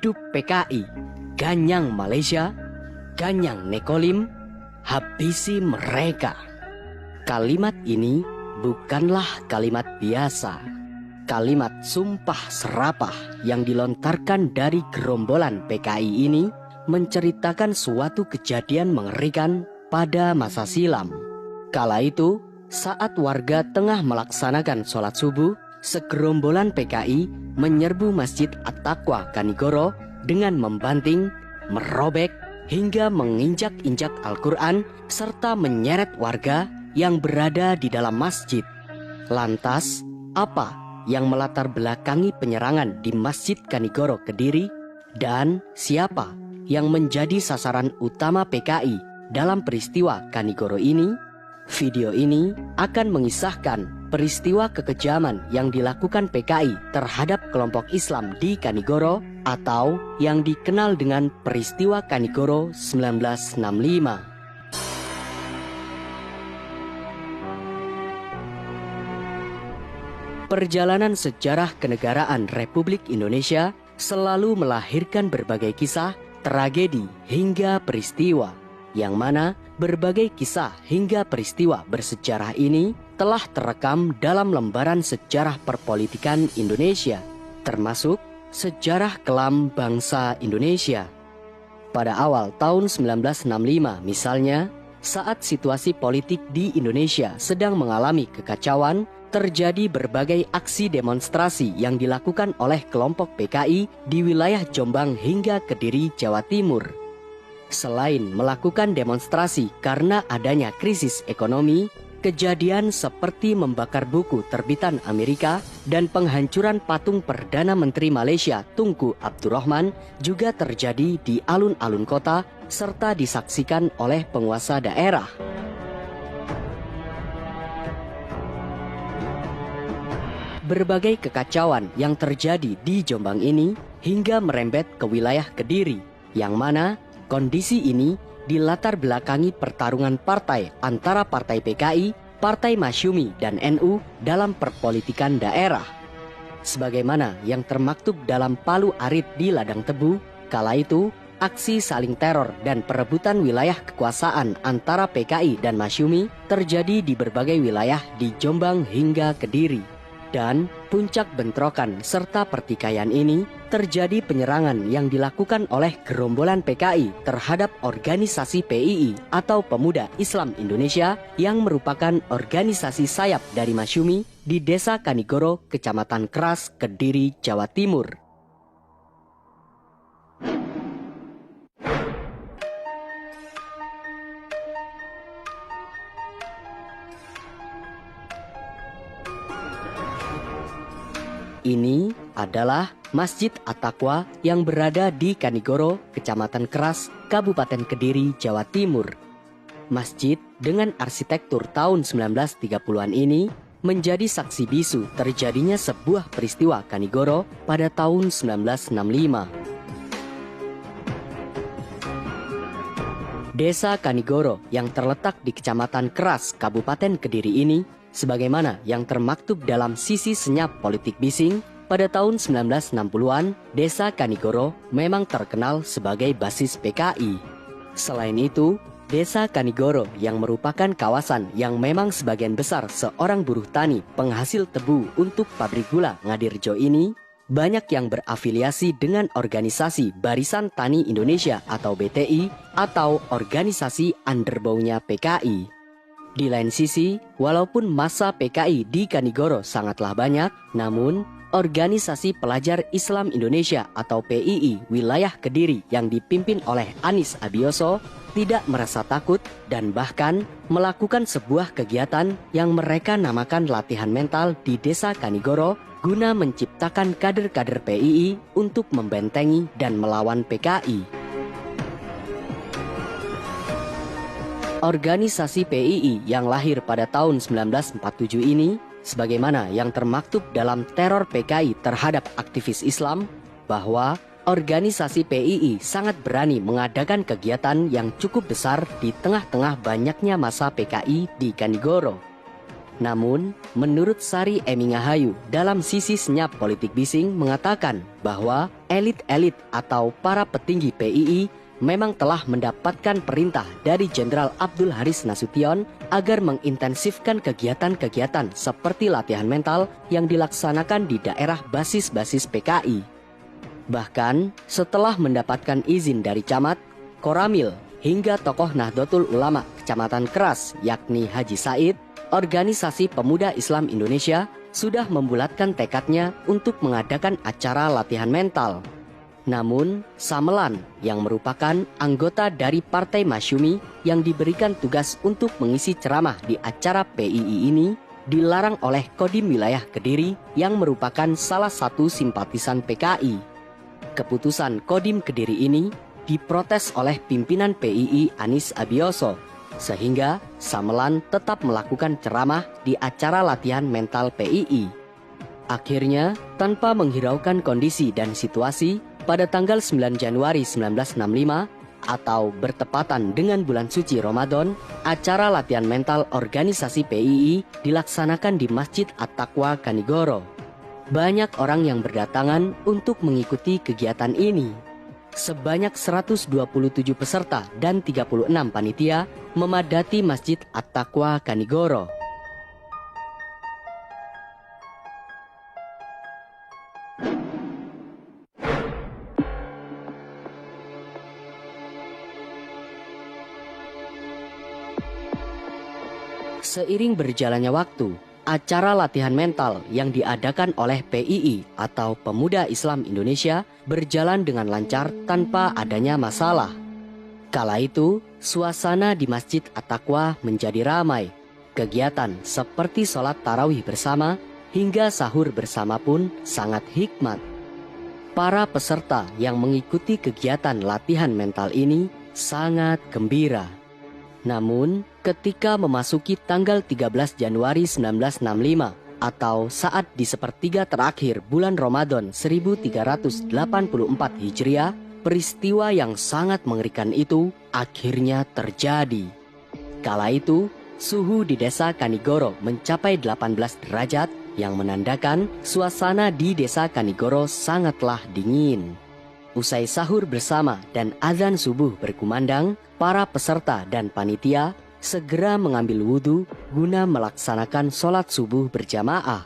Hidup PKI, Ganyang Malaysia, Ganyang Nekolim, habisi mereka. Kalimat ini bukanlah kalimat biasa. Kalimat sumpah serapah yang dilontarkan dari gerombolan PKI ini menceritakan suatu kejadian mengerikan pada masa silam. Kala itu, saat warga tengah melaksanakan sholat subuh, segerombolan PKI menyerbu Masjid At-Taqwa Kanigoro dengan membanting, merobek, hingga menginjak-injak Al-Quran serta menyeret warga yang berada di dalam masjid. Lantas, apa yang melatar belakangi penyerangan di Masjid Kanigoro Kediri, dan siapa yang menjadi sasaran utama PKI dalam peristiwa Kanigoro ini? Video ini akan mengisahkan peristiwa kekejaman yang dilakukan PKI terhadap kelompok Islam di Kanigoro atau yang dikenal dengan peristiwa Kanigoro 1965. Perjalanan sejarah kenegaraan Republik Indonesia selalu melahirkan berbagai kisah, tragedi, hingga peristiwa, yang mana berbagai kisah hingga peristiwa bersejarah ini telah terekam dalam lembaran sejarah perpolitikan Indonesia, termasuk sejarah kelam bangsa Indonesia. Pada awal tahun 1965 misalnya, saat situasi politik di Indonesia sedang mengalami kekacauan, terjadi berbagai aksi demonstrasi yang dilakukan oleh kelompok PKI di wilayah Jombang hingga Kediri, Jawa Timur. Selain melakukan demonstrasi karena adanya krisis ekonomi, kejadian seperti membakar buku terbitan Amerika dan penghancuran patung Perdana Menteri Malaysia Tunku Abdul Rahman juga terjadi di alun-alun kota serta disaksikan oleh penguasa daerah. Berbagai kekacauan yang terjadi di Jombang ini hingga merembet ke wilayah Kediri, yang mana kondisi ini dilatar belakangi pertarungan partai antara Partai PKI, Partai Masyumi, dan NU dalam perpolitikan daerah. Sebagaimana yang termaktub dalam Palu Arit di Ladang Tebu, kala itu aksi saling teror dan perebutan wilayah kekuasaan antara PKI dan Masyumi terjadi di berbagai wilayah di Jombang hingga Kediri. Dan puncak bentrokan serta pertikaian ini terjadi penyerangan yang dilakukan oleh gerombolan PKI terhadap organisasi PII atau Pemuda Islam Indonesia yang merupakan organisasi sayap dari Masyumi di Desa Kanigoro, Kecamatan Keras, Kediri, Jawa Timur. Ini adalah Masjid At-Taqwa yang berada di Kanigoro, Kecamatan Keras, Kabupaten Kediri, Jawa Timur. Masjid dengan arsitektur tahun 1930-an ini menjadi saksi bisu terjadinya sebuah peristiwa Kanigoro pada tahun 1965. Desa Kanigoro yang terletak di Kecamatan Keras, Kabupaten Kediri ini, sebagaimana yang termaktub dalam Sisi Senyap Politik Bising, pada tahun 1960-an, Desa Kanigoro memang terkenal sebagai basis PKI. Selain itu, Desa Kanigoro yang merupakan kawasan yang memang sebagian besar seorang buruh tani penghasil tebu untuk pabrik gula Ngadirjo ini, banyak yang berafiliasi dengan organisasi Barisan Tani Indonesia atau BTI atau organisasi underbaunya PKI. Di lain sisi, walaupun massa PKI di Kanigoro sangatlah banyak, namun organisasi Pelajar Islam Indonesia atau PII wilayah Kediri yang dipimpin oleh Anis Abioso tidak merasa takut dan bahkan melakukan sebuah kegiatan yang mereka namakan latihan mental di Desa Kanigoro guna menciptakan kader-kader PII untuk membentengi dan melawan PKI. Organisasi PII yang lahir pada tahun 1947 ini, sebagaimana yang termaktub dalam teror PKI terhadap aktivis Islam, bahwa organisasi PII sangat berani mengadakan kegiatan yang cukup besar di tengah-tengah banyaknya massa PKI di Kanigoro. Namun, menurut Sari Emingahayu dalam Sisi Senyap Politik Bising mengatakan bahwa elit-elit atau para petinggi PII memang telah mendapatkan perintah dari Jenderal Abdul Haris Nasution agar mengintensifkan kegiatan-kegiatan seperti latihan mental yang dilaksanakan di daerah basis-basis PKI. Bahkan, setelah mendapatkan izin dari camat, Koramil, hingga tokoh Nahdlatul Ulama Kecamatan Keras yakni Haji Said, Organisasi Pemuda Islam Indonesia sudah membulatkan tekadnya untuk mengadakan acara latihan mental. Namun, Samelan yang merupakan anggota dari Partai Masyumi yang diberikan tugas untuk mengisi ceramah di acara PII ini dilarang oleh Kodim Wilayah Kediri yang merupakan salah satu simpatisan PKI. Keputusan Kodim Kediri ini diprotes oleh pimpinan PII Anis Abioso, sehingga Samelan tetap melakukan ceramah di acara latihan mental PII. Akhirnya, tanpa menghiraukan kondisi dan situasi, pada tanggal 9 Januari 1965 atau bertepatan dengan bulan suci Ramadan, acara latihan mental organisasi PII dilaksanakan di Masjid At-Taqwa Kanigoro. Banyak orang yang berdatangan untuk mengikuti kegiatan ini. Sebanyak 127 peserta dan 36 panitia memadati Masjid At-Taqwa Kanigoro. Seiring berjalannya waktu, acara latihan mental yang diadakan oleh PII atau Pemuda Islam Indonesia berjalan dengan lancar tanpa adanya masalah. Kala itu, suasana di Masjid At-Taqwa menjadi ramai. Kegiatan seperti sholat tarawih bersama hingga sahur bersama pun sangat hikmat. Para peserta yang mengikuti kegiatan latihan mental ini sangat gembira. Namun, ketika memasuki tanggal 13 Januari 1965 atau saat di sepertiga terakhir bulan Ramadan 1384 Hijriah, peristiwa yang sangat mengerikan itu akhirnya terjadi. Kala itu, suhu di desa Kanigoro mencapai 18 derajat yang menandakan suasana di desa Kanigoro sangatlah dingin. Usai sahur bersama dan azan subuh berkumandang, para peserta dan panitia segera mengambil wudhu guna melaksanakan sholat subuh berjamaah.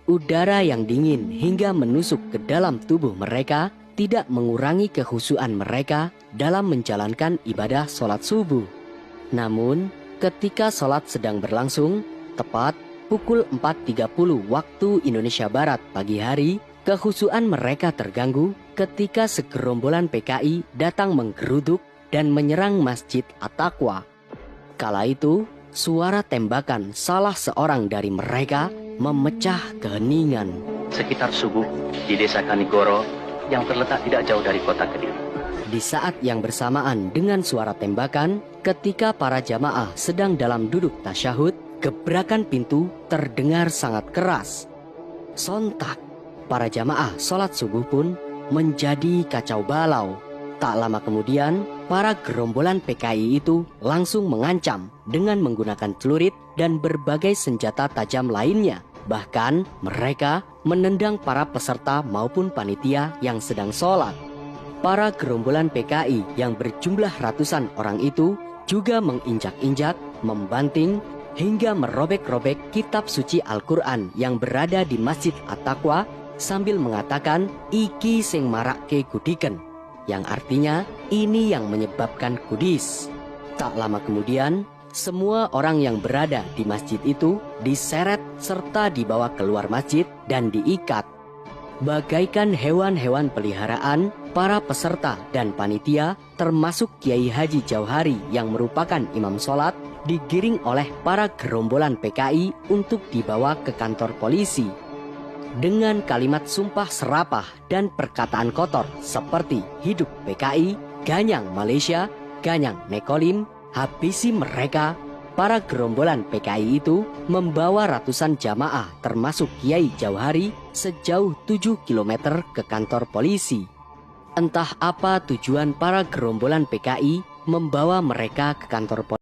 Udara yang dingin hingga menusuk ke dalam tubuh mereka tidak mengurangi kekhusyuan mereka dalam menjalankan ibadah sholat subuh. Namun, ketika sholat sedang berlangsung, tepat pukul 4.30 waktu Indonesia Barat pagi hari, kekhusyuan mereka terganggu ketika segerombolan PKI datang menggeruduk dan menyerang Masjid At-Taqwa. Kala itu, suara tembakan salah seorang dari mereka memecah keheningan. Sekitar subuh di desa Kanigoro yang terletak tidak jauh dari kota Kediri. Di saat yang bersamaan dengan suara tembakan, ketika para jamaah sedang dalam duduk tasyahud, gebrakan pintu terdengar sangat keras. Sontak, para jamaah sholat subuh pun menjadi kacau balau. Tak lama kemudian, para gerombolan PKI itu langsung mengancam dengan menggunakan celurit dan berbagai senjata tajam lainnya. Bahkan mereka menendang para peserta maupun panitia yang sedang sholat. Para gerombolan PKI yang berjumlah ratusan orang itu juga menginjak-injak, membanting, hingga merobek-robek kitab suci Al-Quran yang berada di Masjid At-Taqwa sambil mengatakan iki sing marake kudiken, yang artinya ini yang menyebabkan kudis. Tak lama kemudian, semua orang yang berada di masjid itu diseret serta dibawa keluar masjid dan diikat. Bagaikan hewan-hewan peliharaan, para peserta dan panitia termasuk Kiai Haji Jauhari yang merupakan imam sholat digiring oleh para gerombolan PKI untuk dibawa ke kantor polisi. Dengan kalimat sumpah serapah dan perkataan kotor seperti hidup PKI, Ganyang Malaysia, Ganyang Nekolim, habisi mereka, para gerombolan PKI itu membawa ratusan jamaah termasuk Kiai Jauhari sejauh 7 km ke kantor polisi. Entah apa tujuan para gerombolan PKI membawa mereka ke kantor polisi.